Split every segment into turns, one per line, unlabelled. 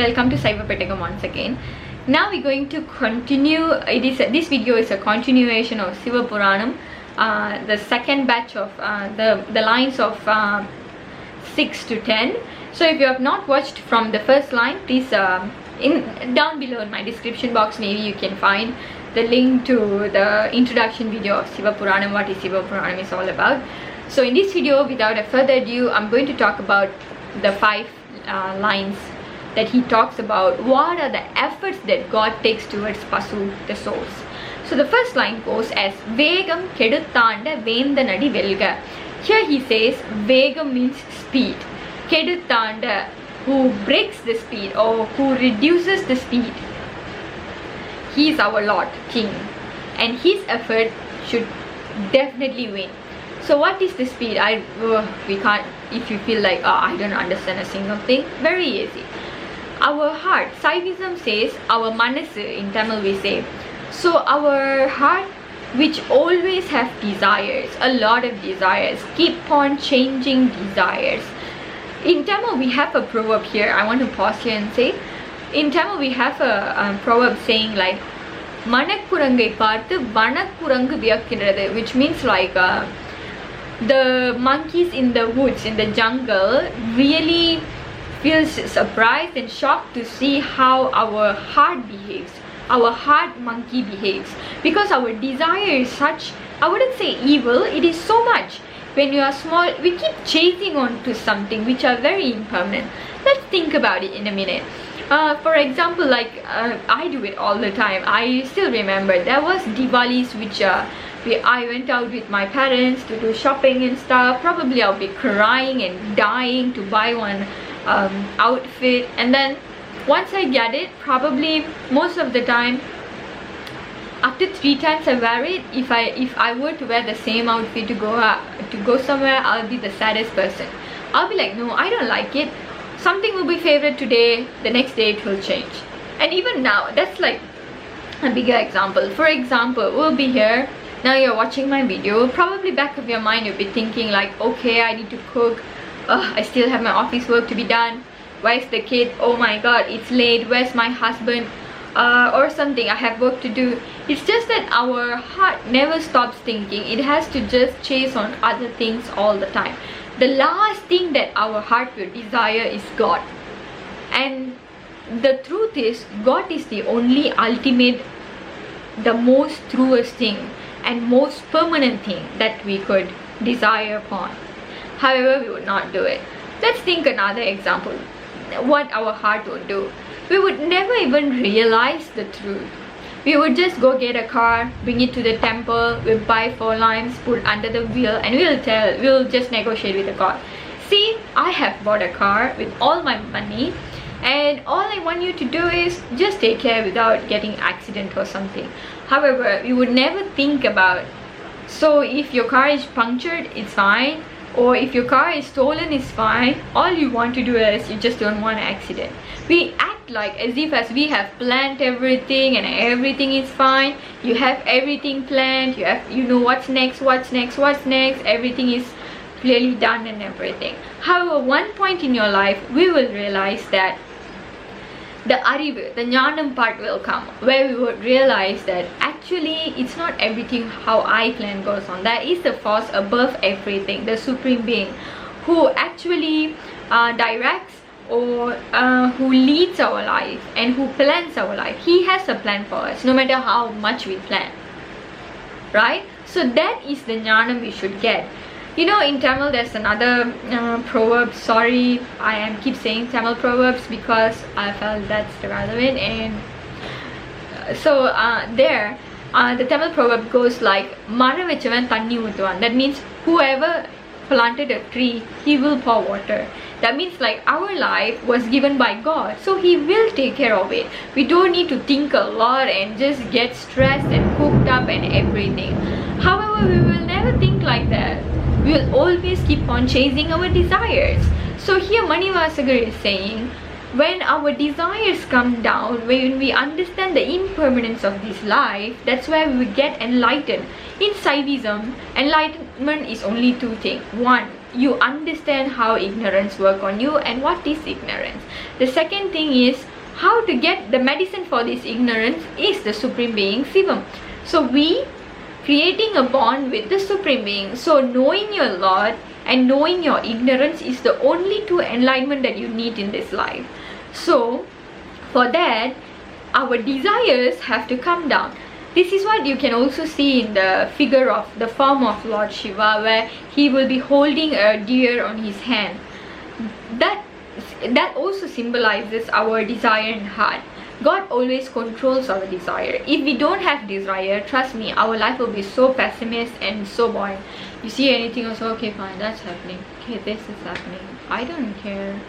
welcome to Sivapuranam once again. Now we're going to continue. This video is a continuation of Sivapuranam, the second batch of the lines of 6 to 10. So if you have not watched from the first line, please down below in my description box, maybe you can find the link to the introduction video of Sivapuranam, what is Sivapuranam is all about. So in this video, without a further ado, I'm going to talk about the 5 lines that he talks about. What are the efforts that God takes towards pursue the souls? So the first line goes as Vegam keduttanda vendanadi velga. Here he says Vegam means speed. Keduttanda, who breaks the speed or who reduces the speed. He is our Lord, King, and his effort should definitely win. So what is the speed? We can't, if you feel like I don't understand a single thing, very easy. Our heart, Saivism says our manasu, in Tamil we say. So our heart, which always have desires, a lot of desires, keep on changing desires. In Tamil we have a proverb here. I want to pause here and say, in Tamil we have a proverb saying like Manakkurangai paarthu Vanakkurangu viyakkinrathu, which means like the monkeys in the woods, in the jungle, really feels surprised and shocked to see how our heart behaves, our heart monkey behaves, because our desire is such, I wouldn't say evil, it is so much. When you are small, we keep chasing on to something which are very impermanent. Let's think about it in a minute. For example, like I do it all the time. I still remember there was Diwalis which I went out with my parents to do shopping and stuff. Probably I'll be crying and dying to buy one outfit, and then once I get it, probably most of the time after 3 times I wear it, if I were to wear the same outfit to go somewhere, I'll be the saddest person. I'll be like, no, I don't like it. Something will be favorite today, the next day it will change. And even now, that's like a bigger example. For example, we'll be here, now you're watching my video, probably back of your mind you'll be thinking like, okay, I need to cook, I still have my office work to be done, where's the kid, oh my god, it's late, where's my husband, or something, I have work to do. It's just that our heart never stops thinking. It has to just chase on other things all the time. The last thing that our heart will desire is God. And the truth is, God is the only ultimate, the most truest thing and most permanent thing that we could desire upon. However, we would not do it. Let's think another example. What our heart would do. We would never even realize the truth. We would just go get a car, bring it to the temple, we'll buy 4 lamps, put under the wheel, and we'll just negotiate with the God. See, I have bought a car with all my money, and all I want you to do is just take care without getting accident or something. However, we would never think about, so if your car is punctured, it's fine, or if your car is stolen, it's fine. All you want to do is you just don't want an accident. We act like as if as we have planned everything and everything is fine. You have everything planned, you know what's next, everything is clearly done and everything. However, one point in your life we will realize that the arivu, the jnanam part will come, where we would realize that actually it's not everything how I plan goes on. There is a force above everything, the supreme being, who actually directs or who leads our life and who plans our life. He has a plan for us, no matter how much we plan, right? So that is the jnanam we should get. You know, in Tamil there's another proverb. Sorry, I keep saying Tamil proverbs because I felt that's relevant. And so the Tamil proverb goes like Mara vechavan thanni uuthuvan. That means whoever planted a tree, he will pour water. That means like our life was given by God, so he will take care of it. We don't need to think a lot and just get stressed and cooked up and everything. However, we will never think like that. We will always keep on chasing our desires. So here Manivasagar is saying, when our desires come down, when we understand the impermanence of this life, that's where we will get enlightened. In Saivism, enlightenment is only 2 things. 1, you understand how ignorance works on you and what is ignorance. The second thing is how to get the medicine for this ignorance is the Supreme Being Shivam. So we creating a bond with the Supreme Being. So knowing your Lord and knowing your ignorance is the only two enlightenment that you need in this life. So for that, our desires have to come down. This is what you can also see in the figure of the form of Lord Shiva, where he will be holding a deer on his hand. That also symbolizes our desire in heart. God always controls our desire. If we don't have desire, trust me, our life will be so pessimist and so boring. You see anything also, okay, fine, that's happening. Okay, this is happening. I don't care.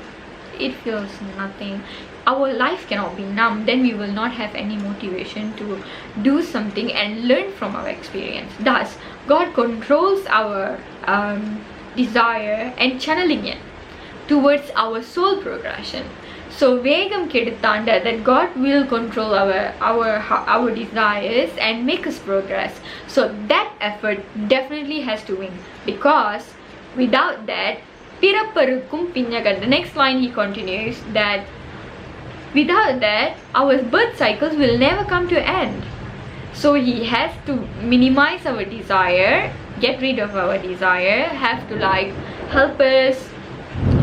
It feels nothing. Our life cannot be numb. Then we will not have any motivation to do something and learn from our experience. Thus, God controls our desire and channeling it towards our soul progression. So Vegam Kedutanda, that God will control our desires and make us progress. So that effort definitely has to win, because without that, Pirapparukum Pigngnaka, the next line he continues that without that, our birth cycles will never come to end. So he has to minimize our desire, get rid of our desire, have to like help us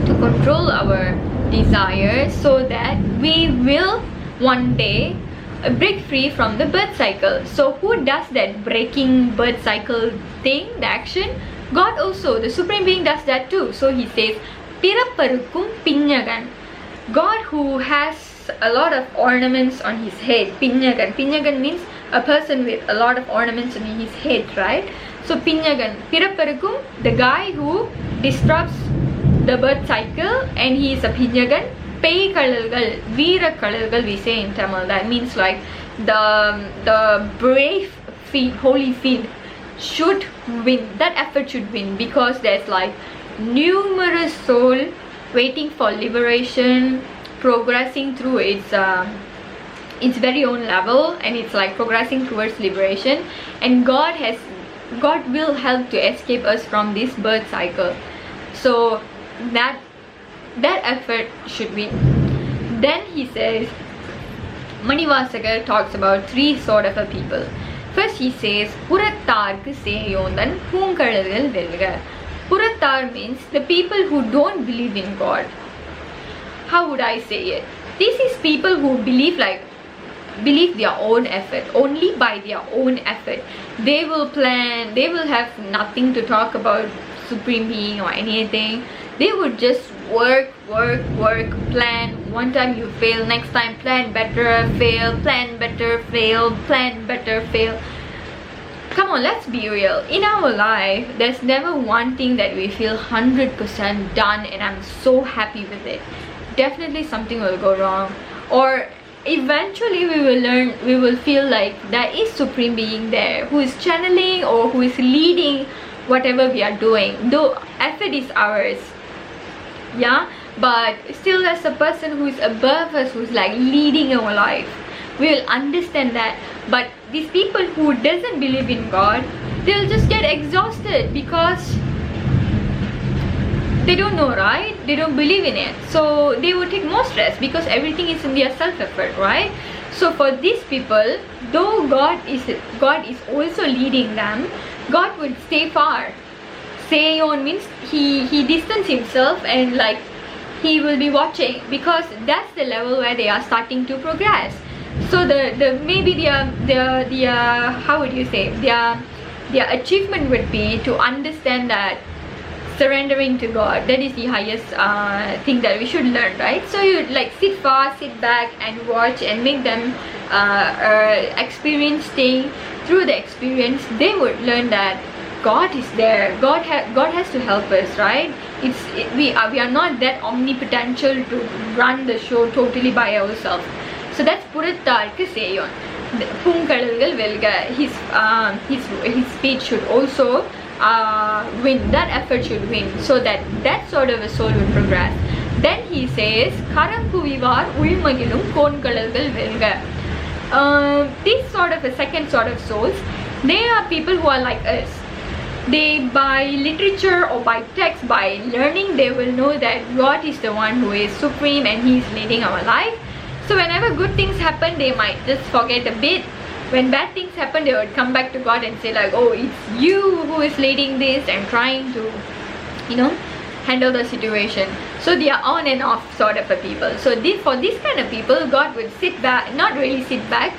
to control our desires, so that we will one day break free from the birth cycle. So who does that breaking birth cycle thing, the action? God also, the Supreme Being, does that too. So he says Pirapparukum Pigngnaka, God who has a lot of ornaments on his head. Pigngnaka means a person with a lot of ornaments on his head, right? So Pigngnaka, Pirapparukum, the guy who disrupts the birth cycle, and he is a Pigngnaka. Pei Kalalgal, Veera Kalalgal we say in Tamil. That means like the brave feet, holy feet should win. That effort should win, because there's like numerous soul waiting for liberation, progressing through its very own level, and it's like progressing towards liberation. And God will help to escape us from this birth cycle. So that effort should win. Then he says, Manivasaka talks about three sort of a people. First he says, Purattarku Seyondan Poonkalalgal Velga. Purattar means the people who don't believe in God. How would I say it? This is people who believe their own effort, only by their own effort. They will plan, they will have nothing to talk about Supreme Being or anything. They would just work, plan. One time you fail, next time plan better, fail, plan better, fail, plan better, fail. Come on, let's be real. In our life, there's never one thing that we feel 100% done and I'm so happy with it. Definitely something will go wrong, or eventually we will feel like there is Supreme Being there who is channeling or who is leading whatever we are doing, though effort is ours, yeah, but still there's a person who is above us, who's like leading our life. We will understand that. But these people who doesn't believe in God, they'll just get exhausted because they don't know, right? They don't believe in it. So they will take more stress because everything is in their self-effort, right? So for these people, though God is also leading them, God would stay far. Seyon means he distance himself, and like he will be watching, because that's the level where they are starting to progress. So maybe their how would you say, their achievement would be to understand that surrendering to God, that is the highest thing that we should learn, right? So you like sit back and watch and make them experience things. Through the experience, they would learn that God is there. God has to help us, right? We are not that omnipotential to run the show totally by ourselves. So that's Purattarku Seyon. Poonkalalgal Velga. His speech should also win. That effort should win, so that sort of a soul will progress. Then he says, Karankuvivar Ulmagilum Konkalalgal Velga. This sort of a second sort of souls, they are people who are like us. They, by literature or by text, by learning, they will know that God is the one who is supreme and He is leading our life. So whenever good things happen, they might just forget a bit. When bad things happen, they would come back to God and say like, oh, it's you who is leading this and trying to, you know, handle the situation. So they are on and off sort of a people. So for this kind of people, God will sit back, not really sit back,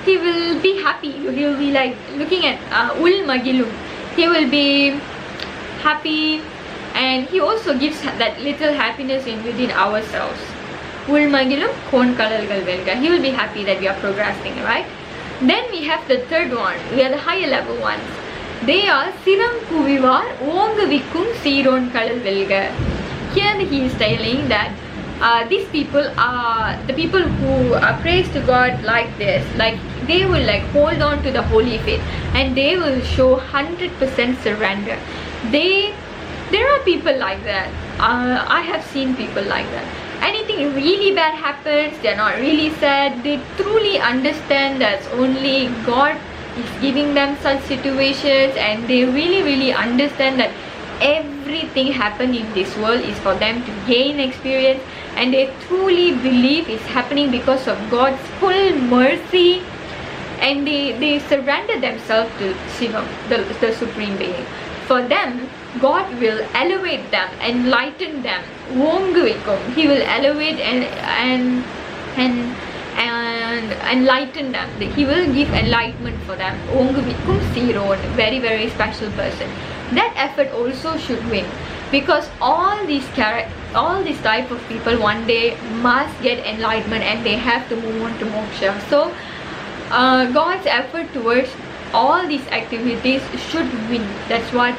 he will be happy. He will be like looking at ul magilum. He will be happy, and he also gives that little happiness in within ourselves. Ul magilum kon kalalgal velga. He will be happy that we are progressing, right? Then we have the third one. We are the higher level ones. They are siram kuvivar ongavikkum siron kalal velga. Here he is telling that these people are the people who praise to God like this. Like they will like hold on to the holy faith, and they will show 100% surrender. There are people like that. I have seen people like that. Anything really bad happens, they're not really sad. They truly understand that only God is giving them such situations, and they really understand that everything happening in this world is for them to gain experience, and they truly believe it's happening because of God's full mercy, and they surrender themselves to Shivam, the Supreme Being. For them, God will elevate them, enlighten them. He will elevate and enlighten them. He will give enlightenment for them. Very special person. That effort also should win, because all these type of people one day must get enlightenment, and they have to move on to moksha. So God's effort towards all these activities should win. That's what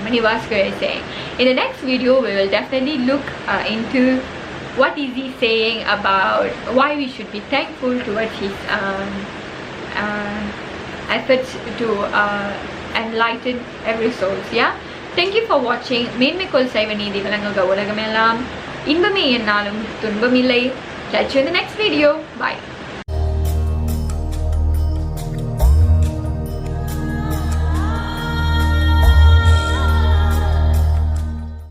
Manivaskar is saying. In the next video, we will definitely look into what is he saying about why we should be thankful towards his efforts to enlighten every soul. Yeah, thank you for watching. Menmikol Saivanidi Valangaga Ulagamelam Inbame Enalum Tunbamilai. Catch you in the next video. Bye.